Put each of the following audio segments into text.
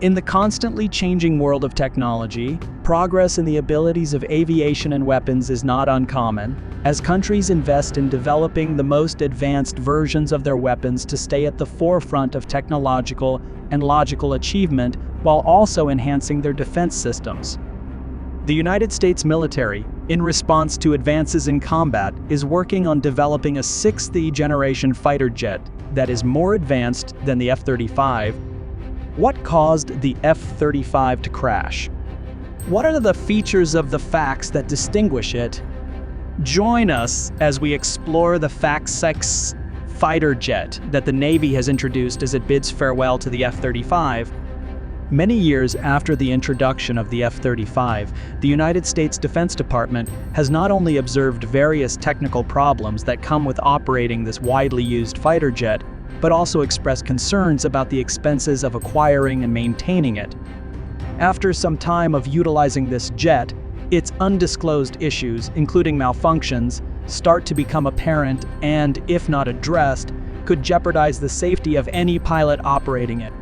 In the constantly changing world of technology, progress in the abilities of aviation and weapons is not uncommon, as countries invest in developing the most advanced versions of their weapons to stay at the forefront of technological and logical achievement while also enhancing their defense systems. The United States military, in response to advances in combat, is working on developing a sixth-generation fighter jet that is more advanced than the F-35. What caused the F-35 to crash? What are the features of the facts that distinguish it? Join us as we explore the F-6 fighter jet that the Navy has introduced as it bids farewell to the F-35. Many years after the introduction of the F-35, the United States Defense Department has not only observed various technical problems that come with operating this widely used fighter jet, but also expressed concerns about the expenses of acquiring and maintaining it. After some time of utilizing this jet, its undisclosed issues, including malfunctions, start to become apparent and, if not addressed, could jeopardize the safety of any pilot operating it.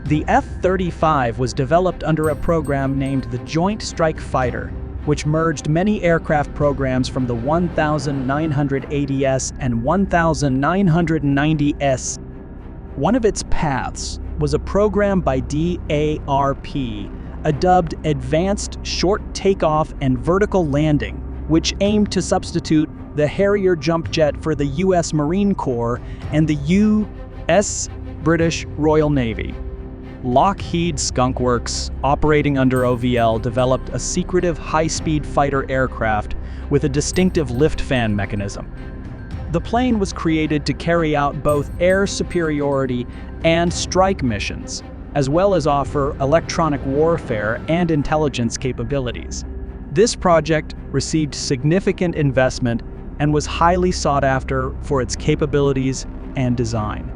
The F-35 was developed under a program named the Joint Strike Fighter, which merged many aircraft programs from the 1980S and 1990S. One of its paths was a program by DARP, dubbed Advanced Short Takeoff and Vertical Landing, which aimed to substitute the Harrier jump jet for the U.S. Marine Corps and the U.S. British Royal Navy. Lockheed Skunk Works, operating under OVL, developed a secretive high-speed fighter aircraft with a distinctive lift fan mechanism. The plane was created to carry out both air superiority and strike missions, as well as offer electronic warfare and intelligence capabilities. This project received significant investment and was highly sought after for its capabilities and design.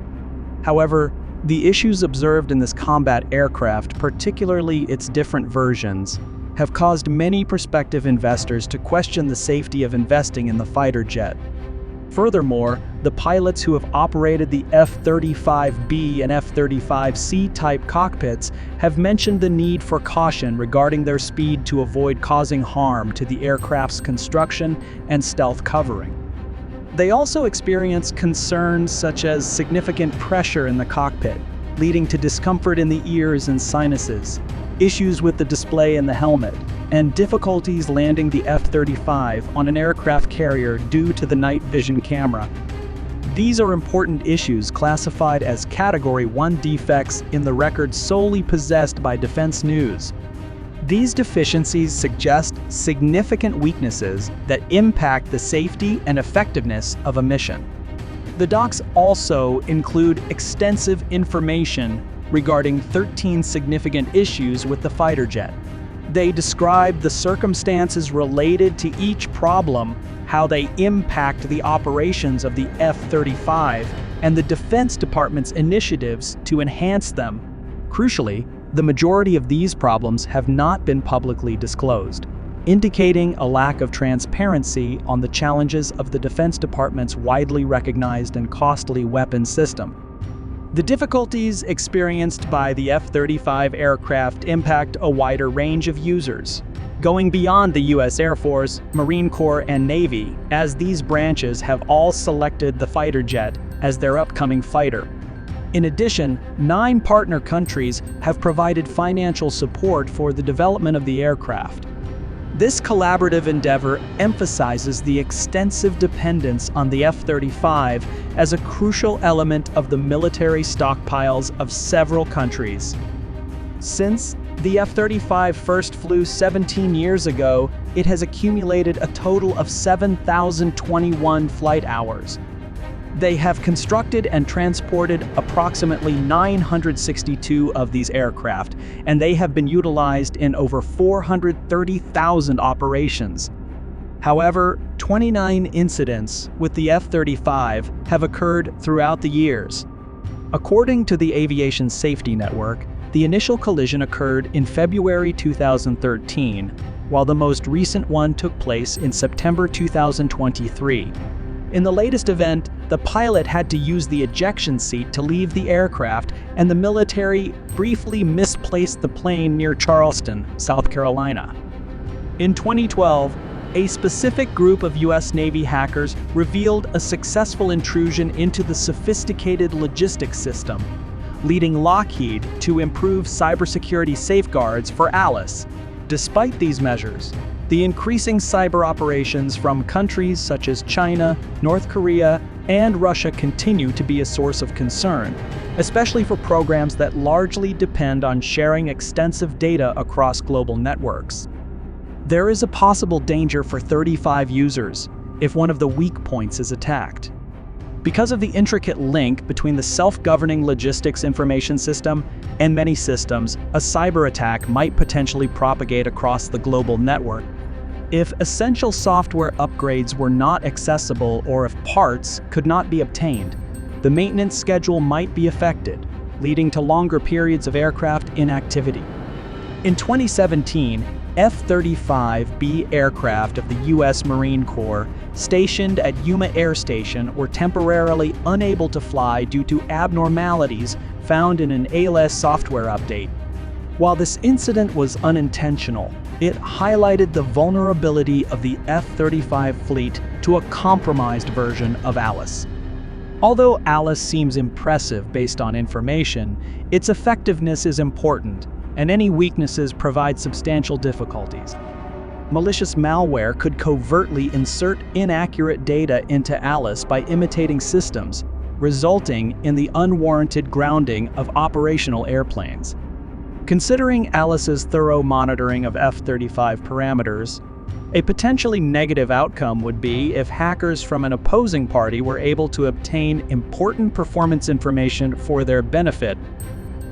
However, the issues observed in this combat aircraft, particularly its different versions, have caused many prospective investors to question the safety of investing in the fighter jet. Furthermore, the pilots who have operated the F-35B and F-35C type cockpits have mentioned the need for caution regarding their speed to avoid causing harm to the aircraft's construction and stealth covering. They also experience concerns such as significant pressure in the cockpit, leading to discomfort in the ears and sinuses, issues with the display in the helmet, and difficulties landing the F-35 on an aircraft carrier due to the night vision camera. These are important issues classified as Category 1 defects in the record solely possessed by Defense News. These deficiencies suggest significant weaknesses that impact the safety and effectiveness of a mission. The docs also include extensive information regarding 13 significant issues with the fighter jet. They describe the circumstances related to each problem, how they impact the operations of the F-35, and the Defense Department's initiatives to enhance them. Crucially, the majority of these problems have not been publicly disclosed, indicating a lack of transparency on the challenges of the Defense Department's widely recognized and costly weapons system. The difficulties experienced by the F-35 aircraft impact a wider range of users, going beyond the U.S. Air Force, Marine Corps, and Navy, as these branches have all selected the fighter jet as their upcoming fighter. In addition, 9 partner countries have provided financial support for the development of the aircraft. This collaborative endeavor emphasizes the extensive dependence on the F-35 as a crucial element of the military stockpiles of several countries. Since the F-35 first flew 17 years ago, it has accumulated a total of 7,021 flight hours. They have constructed and transported approximately 962 of these aircraft, and they have been utilized in over 430,000 operations. However, 29 incidents with the F-35 have occurred throughout the years. According to the Aviation Safety Network, the initial collision occurred in February 2013, while the most recent one took place in September 2023. In the latest event, the pilot had to use the ejection seat to leave the aircraft, and the military briefly misplaced the plane near Charleston, South Carolina. In 2012, a specific group of U.S. Navy hackers revealed a successful intrusion into the sophisticated logistics system, leading Lockheed to improve cybersecurity safeguards for Alice. Despite these measures, the increasing cyber operations from countries such as China, North Korea, and Russia continue to be a source of concern, especially for programs that largely depend on sharing extensive data across global networks. There is a possible danger for F-35 users if one of the weak points is attacked. Because of the intricate link between the self-governing logistics information system and many systems, a cyber attack might potentially propagate across the global network. If essential software upgrades were not accessible or if parts could not be obtained, the maintenance schedule might be affected, leading to longer periods of aircraft inactivity. In 2017, F-35B aircraft of the U.S. Marine Corps stationed at Yuma Air Station were temporarily unable to fly due to abnormalities found in an ALS software update. While this incident was unintentional, it highlighted the vulnerability of the F-35 fleet to a compromised version of Alice. Although Alice seems impressive based on information, its effectiveness is important, and any weaknesses provide substantial difficulties. Malicious malware could covertly insert inaccurate data into Alice by imitating systems, resulting in the unwarranted grounding of operational airplanes. Considering Alice's thorough monitoring of F-35 parameters, a potentially negative outcome would be if hackers from an opposing party were able to obtain important performance information for their benefit.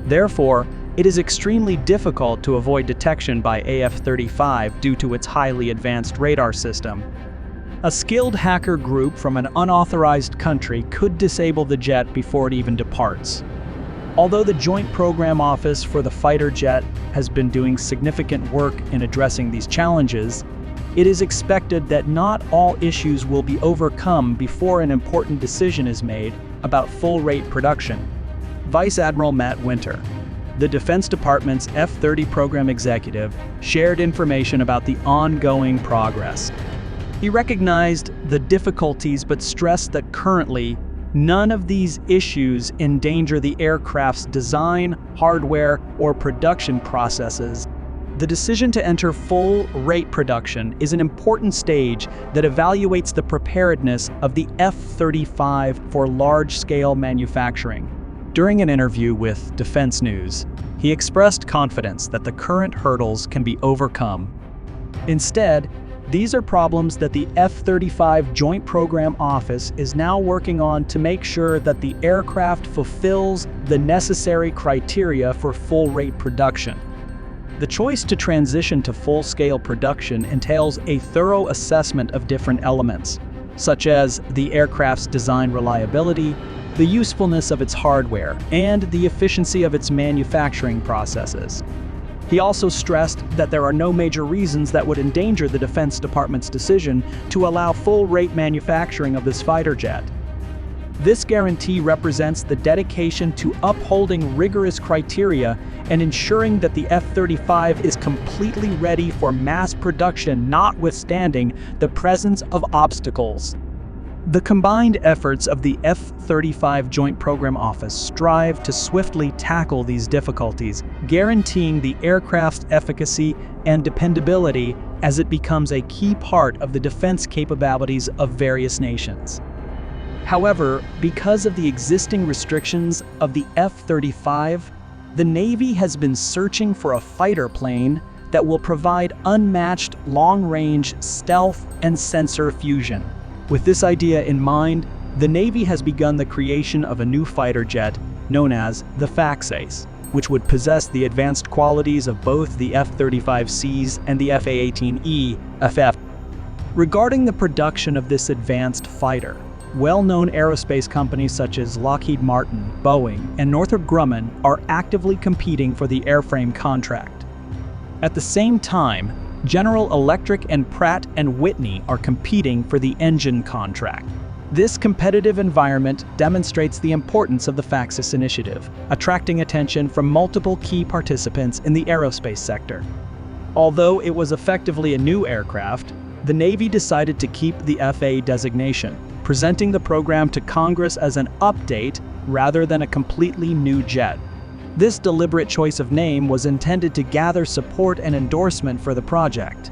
Therefore, it is extremely difficult to avoid detection by F-35 due to its highly advanced radar system. A skilled hacker group from an unauthorized country could disable the jet before it even departs. Although the Joint Program Office for the fighter jet has been doing significant work in addressing these challenges, it is expected that not all issues will be overcome before an important decision is made about full-rate production. Vice Admiral Matt Winter, the Defense Department's F-30 program executive, shared information about the ongoing progress. He recognized the difficulties but stressed that currently, none of these issues endanger the aircraft's design, hardware, or production processes. The decision to enter full-rate production is an important stage that evaluates the preparedness of the F-35 for large-scale manufacturing. During an interview with Defense News, he expressed confidence that the current hurdles can be overcome. Instead, these are problems that the F-35 Joint Program Office is now working on to make sure that the aircraft fulfills the necessary criteria for full-rate production. The choice to transition to full-scale production entails a thorough assessment of different elements, such as the aircraft's design reliability, the usefulness of its hardware, and the efficiency of its manufacturing processes. He also stressed that there are no major reasons that would endanger the Defense Department's decision to allow full-rate manufacturing of this fighter jet. This guarantee represents the dedication to upholding rigorous criteria and ensuring that the F-35 is completely ready for mass production, notwithstanding the presence of obstacles. The combined efforts of the F-35 Joint Program Office strive to swiftly tackle these difficulties, guaranteeing the aircraft's efficacy and dependability as it becomes a key part of the defense capabilities of various nations. However, because of the existing restrictions of the F-35, the Navy has been searching for a fighter plane that will provide unmatched long-range stealth and sensor fusion. With this idea in mind, the Navy has begun the creation of a new fighter jet known as the Faxace, which would possess the advanced qualities of both the F-35Cs and the F/A-18E FF. Regarding the production of this advanced fighter, well-known aerospace companies such as Lockheed Martin, Boeing, and Northrop Grumman are actively competing for the airframe contract. At the same time, General Electric and Pratt & Whitney are competing for the engine contract. This competitive environment demonstrates the importance of the FAXIS initiative, attracting attention from multiple key participants in the aerospace sector. Although it was effectively a new aircraft, the Navy decided to keep the FA designation, presenting the program to Congress as an update rather than a completely new jet. This deliberate choice of name was intended to gather support and endorsement for the project.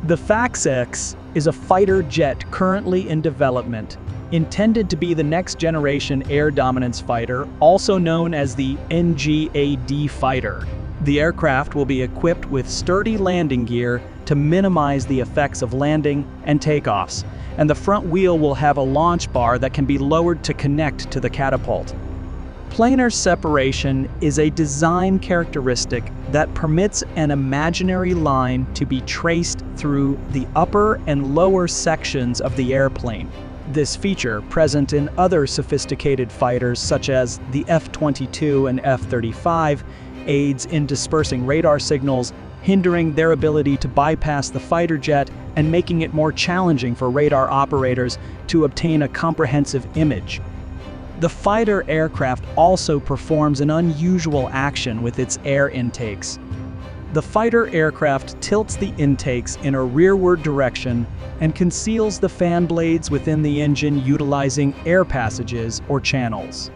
The FAXIS is a fighter jet currently in development, intended to be the next generation air dominance fighter, also known as the NGAD fighter. The aircraft will be equipped with sturdy landing gear to minimize the effects of landing and takeoffs, and the front wheel will have a launch bar that can be lowered to connect to the catapult. Planar separation is a design characteristic that permits an imaginary line to be traced through the upper and lower sections of the airplane. This feature, present in other sophisticated fighters such as the F-22 and F-35, aids in dispersing radar signals, hindering their ability to bypass the fighter jet and making it more challenging for radar operators to obtain a comprehensive image. The fighter aircraft also performs an unusual action with its air intakes. The fighter aircraft tilts the intakes in a rearward direction and conceals the fan blades within the engine utilizing air passages or channels.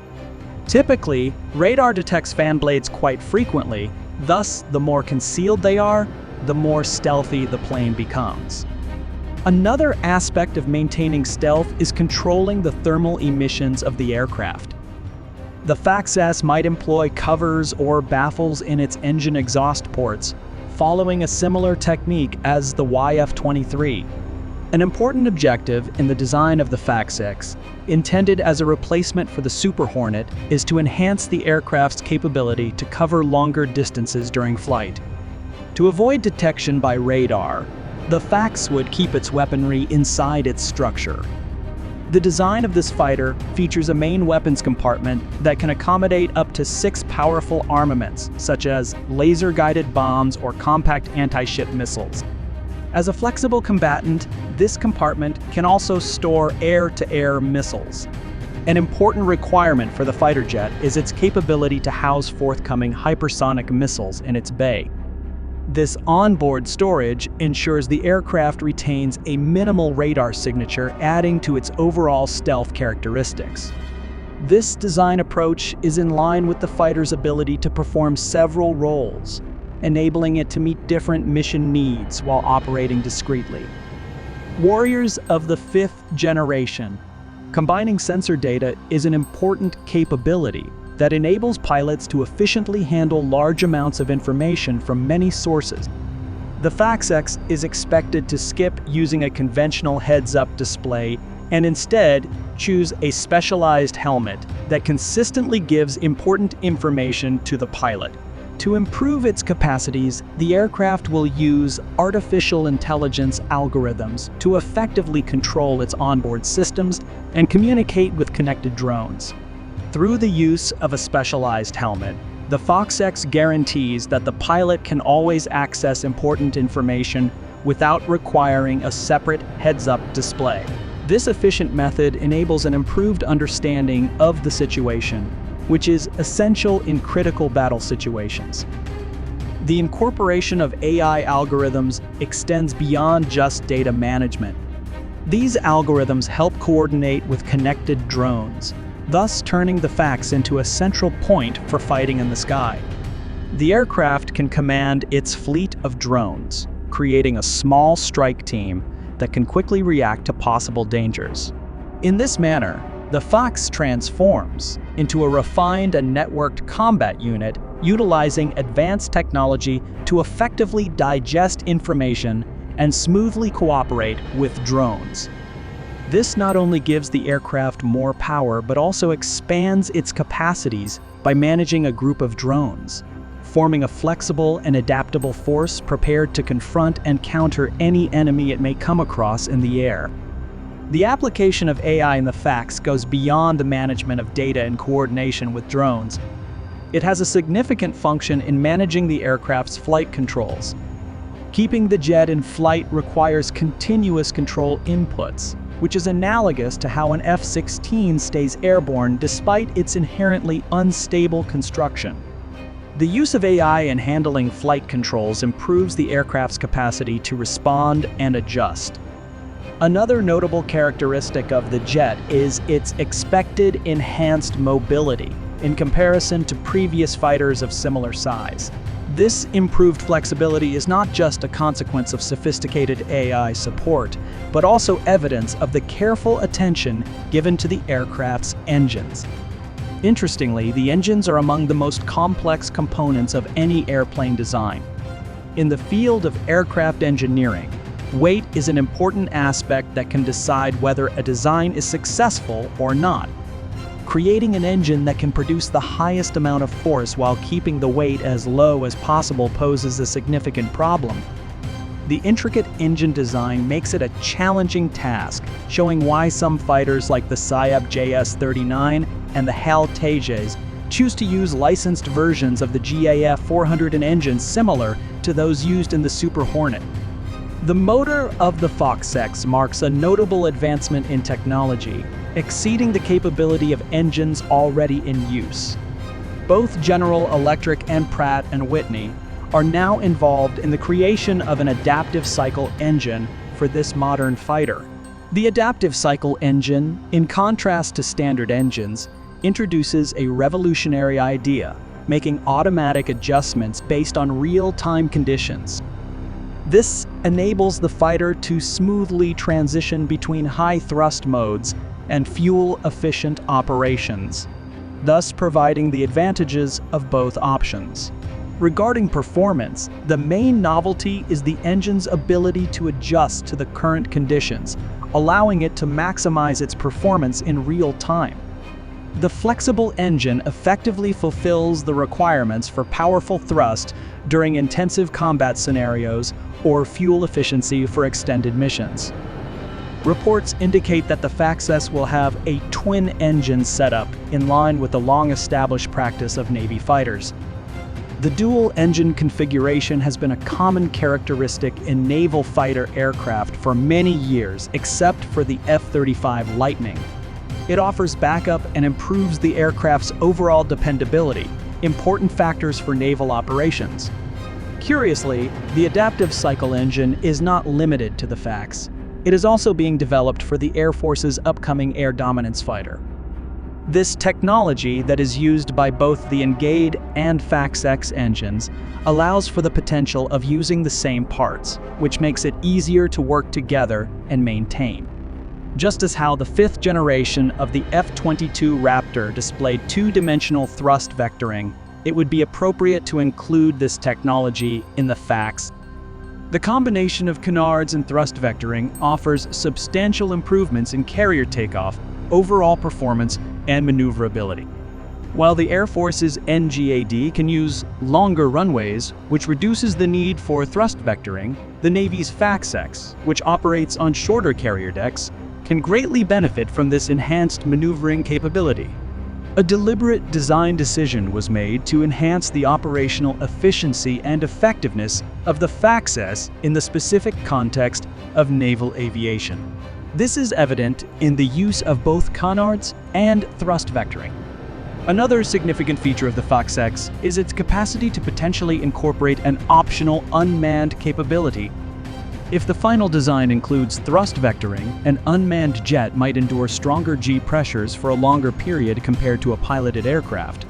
Typically, radar detects fan blades quite frequently, thus the more concealed they are, the more stealthy the plane becomes. Another aspect of maintaining stealth is controlling the thermal emissions of the aircraft. The FAXIS might employ covers or baffles in its engine exhaust ports, following a similar technique as the YF-23. An important objective in the design of the FAXIS, intended as a replacement for the Super Hornet, is to enhance the aircraft's capability to cover longer distances during flight. To avoid detection by radar, the FAXIS would keep its weaponry inside its structure. The design of this fighter features a main weapons compartment that can accommodate up to 6 powerful armaments, such as laser-guided bombs or compact anti-ship missiles. As a flexible combatant, this compartment can also store air-to-air missiles. An important requirement for the fighter jet is its capability to house forthcoming hypersonic missiles in its bay. This onboard storage ensures the aircraft retains a minimal radar signature, adding to its overall stealth characteristics. This design approach is in line with the fighter's ability to perform several roles, enabling it to meet different mission needs while operating discreetly. Warriors of the 5th generation. Combining sensor data is an important capability that enables pilots to efficiently handle large amounts of information from many sources. The FAXIS is expected to skip using a conventional heads-up display and instead choose a specialized helmet that consistently gives important information to the pilot. To improve its capacities, the aircraft will use artificial intelligence algorithms to effectively control its onboard systems and communicate with connected drones. Through the use of a specialized helmet, the FAXIS guarantees that the pilot can always access important information without requiring a separate heads-up display. This efficient method enables an improved understanding of the situation, which is essential in critical battle situations. The incorporation of AI algorithms extends beyond just data management. These algorithms help coordinate with connected drones, thus turning the FAXIS into a central point for fighting in the sky. The aircraft can command its fleet of drones, creating a small strike team that can quickly react to possible dangers. In this manner, the FAXIS transforms into a refined and networked combat unit utilizing advanced technology to effectively digest information and smoothly cooperate with drones. This not only gives the aircraft more power, but also expands its capacities by managing a group of drones, forming a flexible and adaptable force prepared to confront and counter any enemy it may come across in the air. The application of AI in the FAXIS goes beyond the management of data and coordination with drones. It has a significant function in managing the aircraft's flight controls. Keeping the jet in flight requires continuous control inputs, which is analogous to how an F-16 stays airborne despite its inherently unstable construction. The use of AI in handling flight controls improves the aircraft's capacity to respond and adjust. Another notable characteristic of the jet is its expected enhanced mobility in comparison to previous fighters of similar size. This improved flexibility is not just a consequence of sophisticated AI support, but also evidence of the careful attention given to the aircraft's engines. Interestingly, the engines are among the most complex components of any airplane design. In the field of aircraft engineering, weight is an important aspect that can decide whether a design is successful or not. Creating an engine that can produce the highest amount of force while keeping the weight as low as possible poses a significant problem. The intricate engine design makes it a challenging task, showing why some fighters like the Saab JS-39 and the HAL Tejas choose to use licensed versions of the GAF 400 engines similar to those used in the Super Hornet. The motor of the Fox-X marks a notable advancement in technology, exceeding the capability of engines already in use. Both General Electric and Pratt & Whitney are now involved in the creation of an adaptive cycle engine for this modern fighter. The adaptive cycle engine, in contrast to standard engines, introduces a revolutionary idea, making automatic adjustments based on real-time conditions. This enables the fighter to smoothly transition between high-thrust modes and fuel-efficient operations, thus providing the advantages of both options. Regarding performance, the main novelty is the engine's ability to adjust to the current conditions, allowing it to maximize its performance in real time. The flexible engine effectively fulfills the requirements for powerful thrust during intensive combat scenarios or fuel efficiency for extended missions. Reports indicate that the Fox-X will have a twin-engine setup in line with the long-established practice of Navy fighters. The dual-engine configuration has been a common characteristic in naval fighter aircraft for many years, except for the F-35 Lightning. It offers backup and improves the aircraft's overall dependability, important factors for naval operations. Curiously, the adaptive cycle engine is not limited to the Fox. It is also being developed for the Air Force's upcoming air dominance fighter. This technology that is used by both the Engade and Fox-X engines allows for the potential of using the same parts, which makes it easier to work together and maintain. Just as how the fifth generation of the F-22 Raptor displayed two-dimensional thrust vectoring, it would be appropriate to include this technology in the Fox. The combination of canards and thrust vectoring offers substantial improvements in carrier takeoff, overall performance, and maneuverability. While the Air Force's NGAD can use longer runways, which reduces the need for thrust vectoring, the Navy's Fox-X, which operates on shorter carrier decks, can greatly benefit from this enhanced maneuvering capability. A deliberate design decision was made to enhance the operational efficiency and effectiveness of the Fox-X in the specific context of naval aviation. This is evident in the use of both canards and thrust vectoring. Another significant feature of the Fox-X is its capacity to potentially incorporate an optional unmanned capability. If the final design includes thrust vectoring, an unmanned jet might endure stronger G pressures for a longer period compared to a piloted aircraft.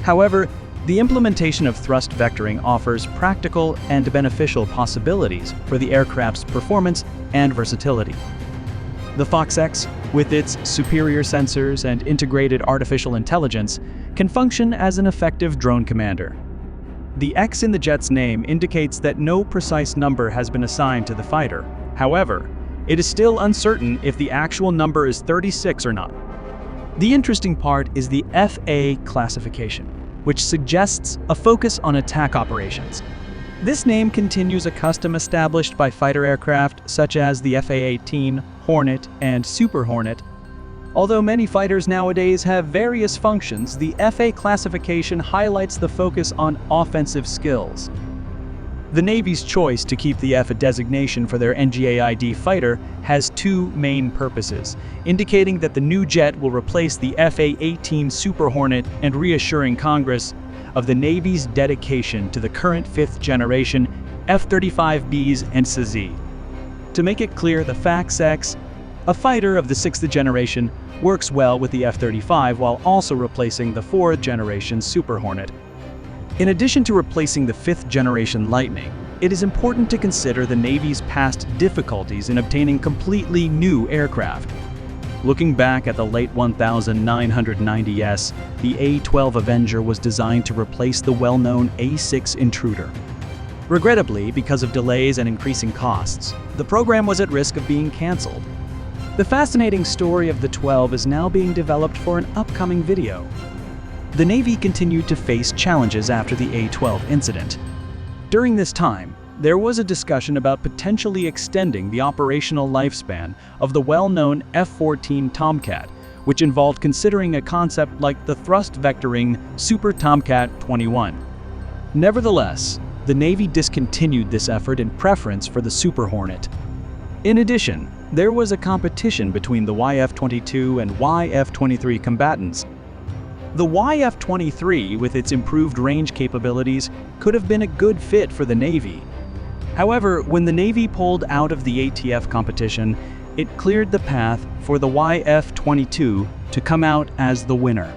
However, the implementation of thrust vectoring offers practical and beneficial possibilities for the aircraft's performance and versatility. The Fox-X, with its superior sensors and integrated artificial intelligence, can function as an effective drone commander. The X in the jet's name indicates that no precise number has been assigned to the fighter. However, it is still uncertain if the actual number is 36 or not. The interesting part is the FA classification, which suggests a focus on attack operations. This name continues a custom established by fighter aircraft such as the FA-18, Hornet, and Super Hornet. Although many fighters nowadays have various functions, the FA classification highlights the focus on offensive skills. The Navy's choice to keep the F designation for their NGAID fighter has two main purposes, indicating that the new jet will replace the FA-18 Super Hornet and reassuring Congress of the Navy's dedication to the current fifth-generation F-35Bs and SZ. To make it clear, the FAX-X, a fighter of the sixth generation, works well with the F-35 while also replacing the fourth-generation Super Hornet. In addition to replacing the fifth-generation Lightning, it is important to consider the Navy's past difficulties in obtaining completely new aircraft. Looking back at the late 1990s, the A-12 Avenger was designed to replace the well-known A-6 Intruder. Regrettably, because of delays and increasing costs, the program was at risk of being canceled. The fascinating story of the 12 is now being developed for an upcoming video. The Navy continued to face challenges after the A-12 incident. During this time, there was a discussion about potentially extending the operational lifespan of the well-known F-14 Tomcat, which involved considering a concept like the thrust-vectoring Super Tomcat 21. Nevertheless, the Navy discontinued this effort in preference for the Super Hornet. In addition, there was a competition between the YF-22 and YF-23 combatants. The YF-23, with its improved range capabilities, could have been a good fit for the Navy. However, when the Navy pulled out of the ATF competition, it cleared the path for the YF-22 to come out as the winner.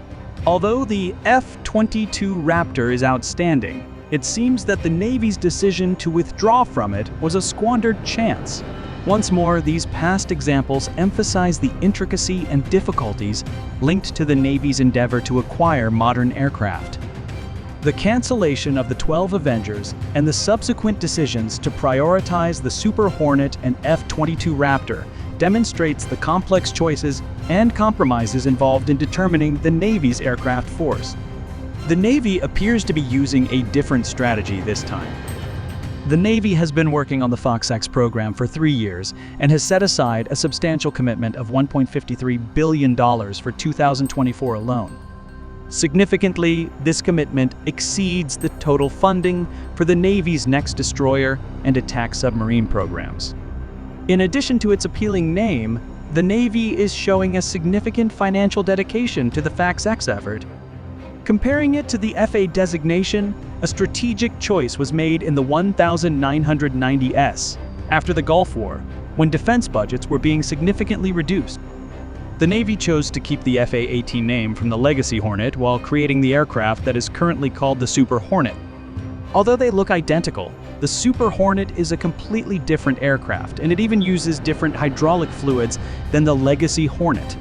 Although the F-22 Raptor is outstanding, it seems that the Navy's decision to withdraw from it was a squandered chance. Once more, these past examples emphasize the intricacy and difficulties linked to the Navy's endeavor to acquire modern aircraft. The cancellation of the 12 Avengers and the subsequent decisions to prioritize the Super Hornet and F-22 Raptor demonstrates the complex choices and compromises involved in determining the Navy's aircraft force. The Navy appears to be using a different strategy this time. The Navy has been working on the FOX-X program for 3 years and has set aside a substantial commitment of $1.53 billion for 2024 alone. Significantly, this commitment exceeds the total funding for the Navy's next destroyer and attack submarine programs. In addition to its appealing name, the Navy is showing a significant financial dedication to the FAX-X effort. Comparing it to the FA designation, a strategic choice was made in the 1990s, after the Gulf War, when defense budgets were being significantly reduced. The Navy chose to keep the FA-18 name from the Legacy Hornet while creating the aircraft that is currently called the Super Hornet. Although they look identical, the Super Hornet is a completely different aircraft, and it even uses different hydraulic fluids than the Legacy Hornet.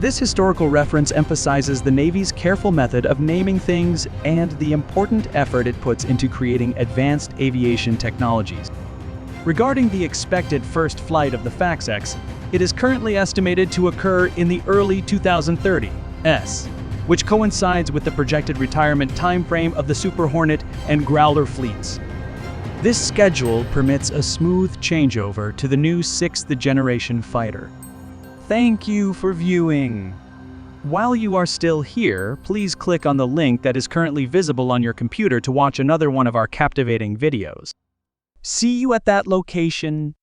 This historical reference emphasizes the Navy's careful method of naming things and the important effort it puts into creating advanced aviation technologies. Regarding the expected first flight of the FAX-X, it is currently estimated to occur in the early 2030s, which coincides with the projected retirement timeframe of the Super Hornet and Growler fleets. This schedule permits a smooth changeover to the new sixth-generation fighter. Thank you for viewing. While you are still here, please click on the link that is currently visible on your computer to watch another one of our captivating videos. See you at that location.